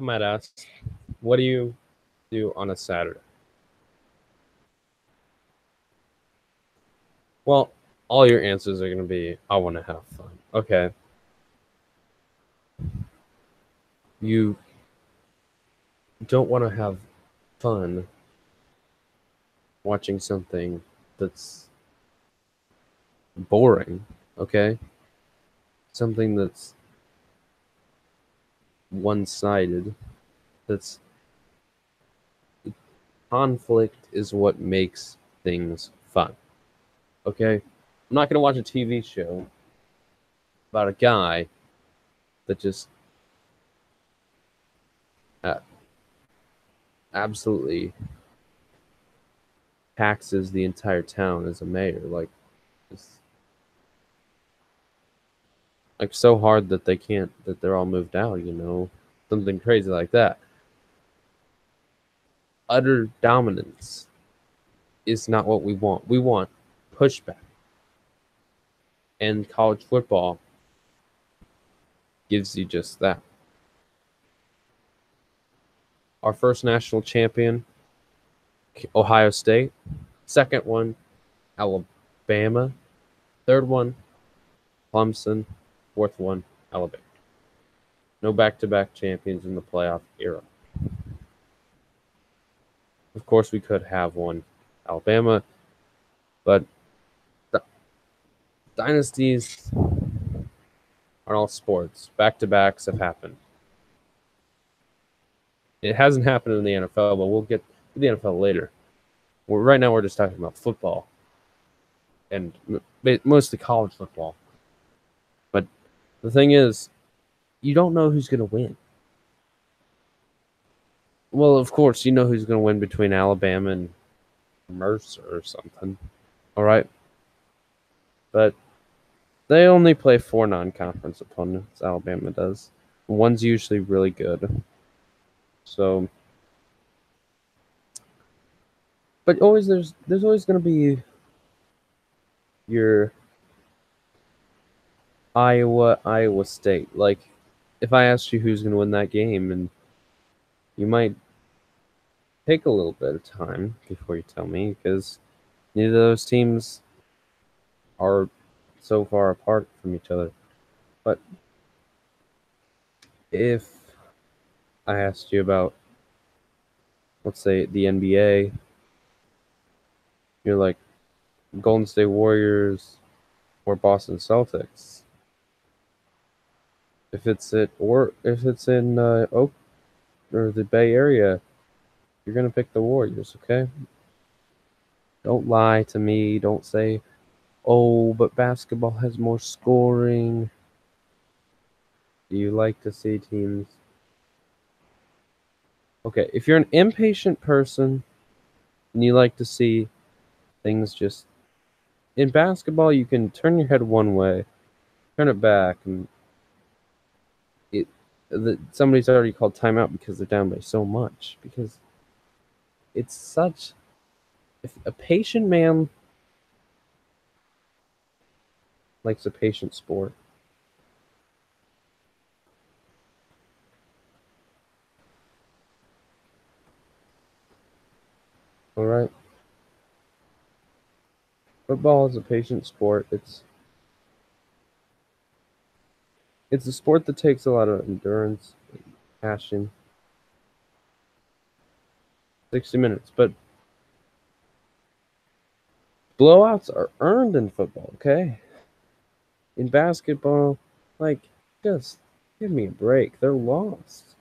might ask, what do you do on a Saturday? Well, all your answers are going to be, I want to have fun. Okay. You don't want to have fun watching something that's boring, okay? Something that's one sided, that's conflict is what makes things fun, okay? I'm not going to watch a TV show about a guy that just uh, absolutely taxes the entire town as a mayor. It's like so hard that they're all moved out. Something crazy like that. Utter dominance is not what we want. We want pushback. And college football gives you just that. Our first national champion, Ohio State. Second one, Alabama. Third one, Clemson. Fourth one, Alabama. No back-to-back champions in the playoff era. Of course, we could have one, Alabama, but dynasties are all sports. Back-to-backs have happened. It hasn't happened in the NFL, but we'll get to the NFL later. Right now, we're just talking about football and mostly college football. But the thing is, you don't know who's going to win. Well, of course, you know who's going to win between Alabama and Mercer or something. All right. But they only play 4 non-conference opponents, Alabama does. One's usually really good. So, but there's always going to be your Iowa State. Like, if I asked you who's going to win that game, and you might take a little bit of time before you tell me, because neither of those teams are so far apart from each other. But if I asked you about, let's say, the NBA, you're like Golden State Warriors or Boston Celtics. If it's in Oak or the Bay Area, you're gonna pick the Warriors, okay? Don't lie to me. Don't say, "Oh, but basketball has more scoring." Do you like to see teams? Okay, if you're an impatient person and you like to see things just in basketball, you can turn your head one way, turn it back, and somebody's already called timeout because they're down by so much. Because it's such if a patient man likes a patient sport. All right. Football is a patient sport. It's a sport that takes a lot of endurance, passion. 60 minutes, but blowouts are earned in football, okay? In basketball, like, just give me a break. They're lost.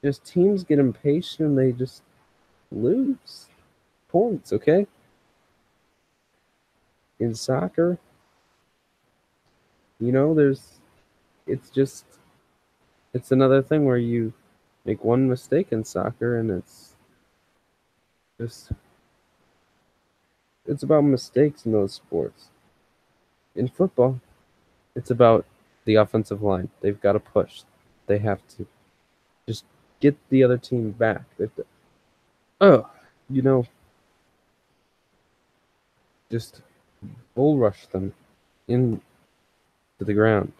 Just teams get impatient and they just lose points, okay? In soccer, it's just, it's another thing where you make one mistake in soccer and just, it's about mistakes in those sports. In football, it's about the offensive line. They've got to push. They have to just get the other team back. Oh, you know, just bull rush them into the ground.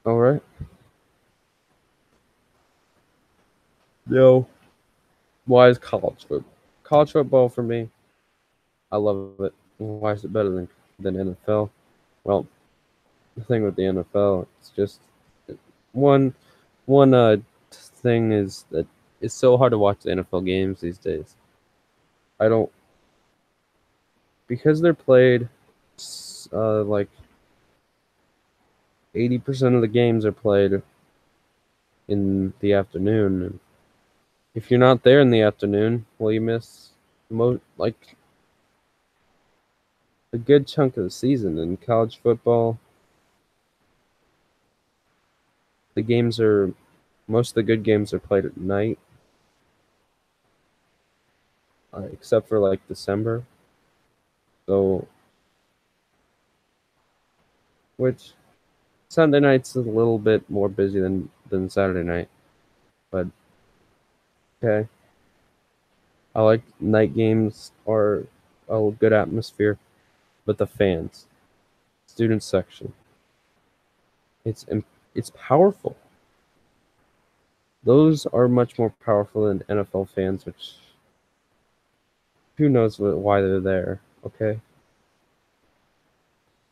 All right. Yo, why is college football? College football for me, I love it. Why is it better than NFL? Well, the thing with the NFL, it's just one one thing is that it's so hard to watch the NFL games these days. I don't because they're played like 80% of the games are played in the afternoon. And if you're not there in the afternoon, well, you miss like a good chunk of the season. In college football, the games are most of the good games are played at night, except for like December. So, which Sunday night's a little bit more busy than Saturday night, but okay. I like night games are a good atmosphere, but the fans, student section, it's it's powerful. Those are much more powerful than NFL fans, which who knows why they're there? Okay,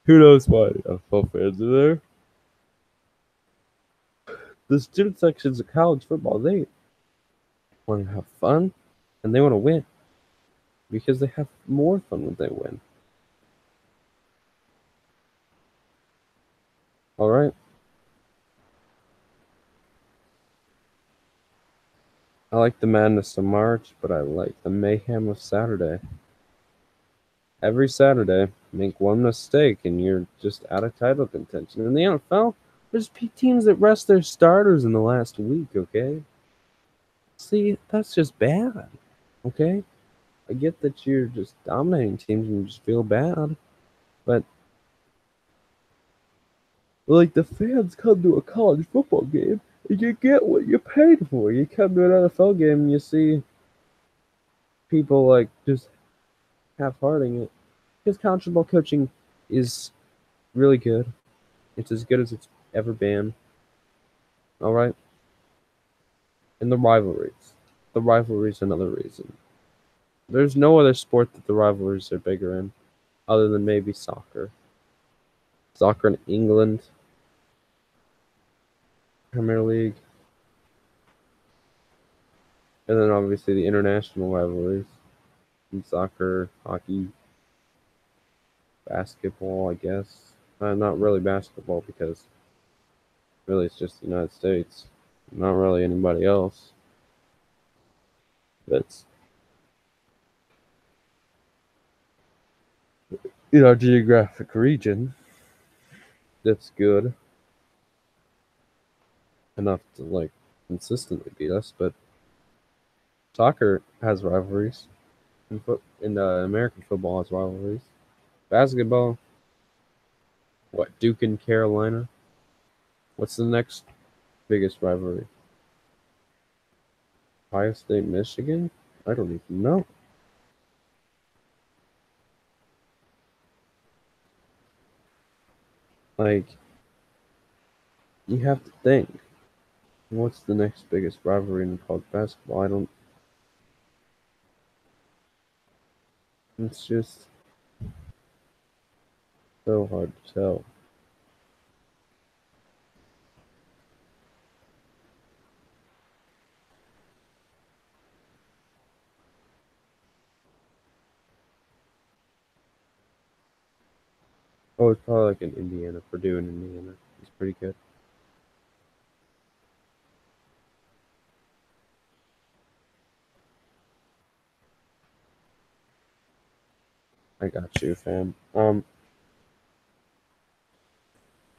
who knows why NFL fans are there? The student sections of college football, they want to have fun and they want to win because they have more fun when they win. All right. I like the madness of March, but I like the mayhem of Saturday. Every Saturday, make one mistake and you're just out of title contention. In the NFL, there's teams that rest their starters in the last week, okay? See, that's just bad, okay? I get that you're just dominating teams and you just feel bad, but like the fans come to a college football game and you get what you paid for. You come to an NFL game and you see people like just half-hearting it. Because college football coaching is really good. It's as good as it's ever been. All right. And the rivalries. The rivalries another reason. There's no other sport that the rivalries are bigger in, other than maybe soccer. Soccer in England, Premier League, and then obviously the international rivalries in soccer, hockey, basketball, I guess. Not really basketball because really it's just the United States, not really anybody else. That's in our geographic region. That's good enough to like consistently beat us, but soccer has rivalries. In American football has rivalries. Basketball, what Duke and Carolina? What's the next biggest rivalry? Ohio State, Michigan? I don't even know. Like you have to think. What's the next biggest rivalry in college basketball? I don't. It's just so hard to tell. Oh, it's probably like in Indiana, Purdue in Indiana. It's pretty good. I got you, fam.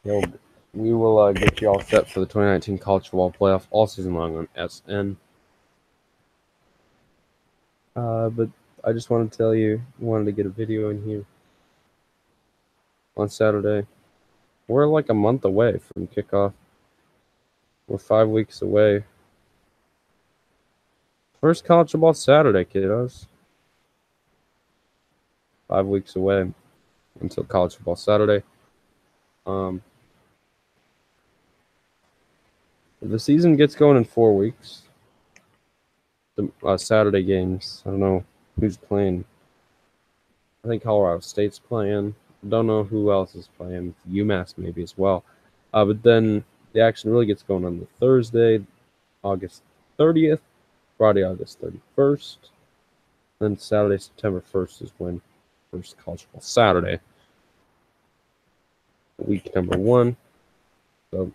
Yo, we will get you all set for the 2019 college football playoff all season long on SN. But I just wanted to tell you, wanted to get a video in here on Saturday. We're like a month away from kickoff. We're 5 weeks away. First college football Saturday, kiddos. 5 weeks away until college football Saturday. Um, the season gets going in 4 weeks. the Saturday games. I don't know who's playing. I think Colorado State's playing. Don't know who else is playing. UMass maybe as well. But then the action really gets going on the Thursday, August 30th, Friday, August 31st. Then Saturday, September 1st is when first college football Saturday, week number 1. So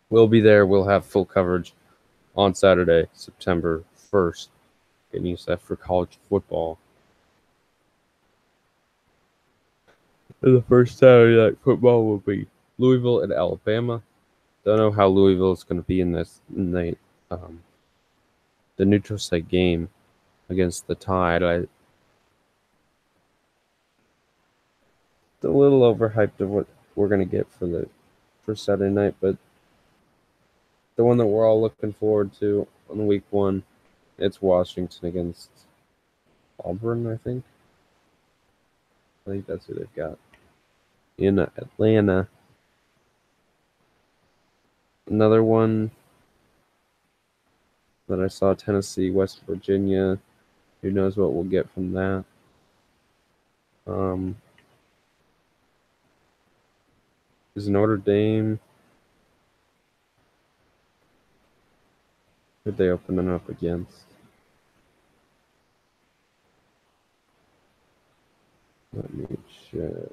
we'll be there. We'll have full coverage on Saturday, September 1st. Getting you set for college football. And the first Saturday night football will be Louisville and Alabama. Don't know how Louisville is going to be in the neutral site game against the Tide. It's a little overhyped of what we're going to get for the first Saturday night, but the one that we're all looking forward to on week 1, it's Washington against Auburn, I think. I think that's who they've got in Atlanta. Another one that I saw, Tennessee, West Virginia. Who knows what we'll get from that? Is Notre Dame? Who'd they open it up against? Let me check.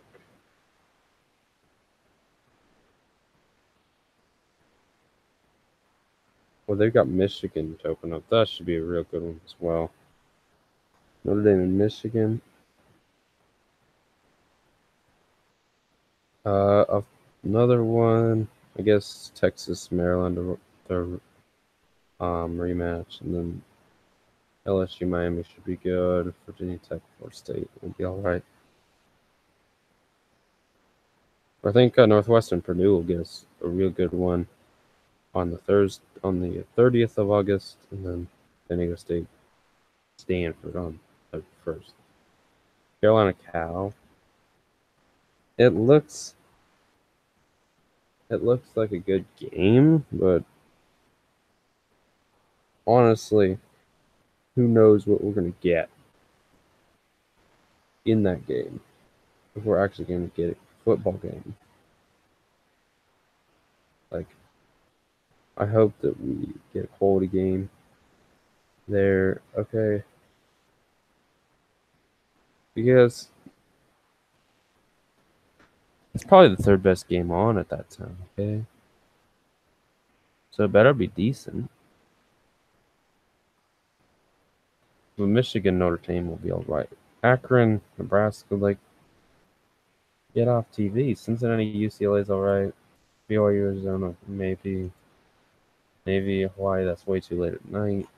Well, they've got Michigan to open up. That should be a real good one as well. Notre Dame and Michigan. Another one, I guess Texas, Maryland, their rematch, and then LSU, Miami should be good. Virginia Tech, Florida State will be all right. I think Northwestern, Purdue will get us a real good one on the 30th of August, and then San Diego State, Stanford on the 1st. Carolina, Cal. It looks like a good game, but honestly, who knows what we're going to get in that game if we're actually going to get a football game. Like, I hope that we get a quality game there. Okay. Because it's probably the 3rd best game on at that time, okay? So it better be decent. But Michigan, Notre Dame will be all right. Akron, Nebraska, like, get off TV. Cincinnati, UCLA's all right. BYU, Arizona, maybe. Navy, Hawaii, that's way too late at night.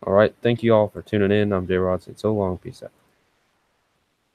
All right. Thank you all for tuning in. I'm Jay Rodson. So long. Peace out.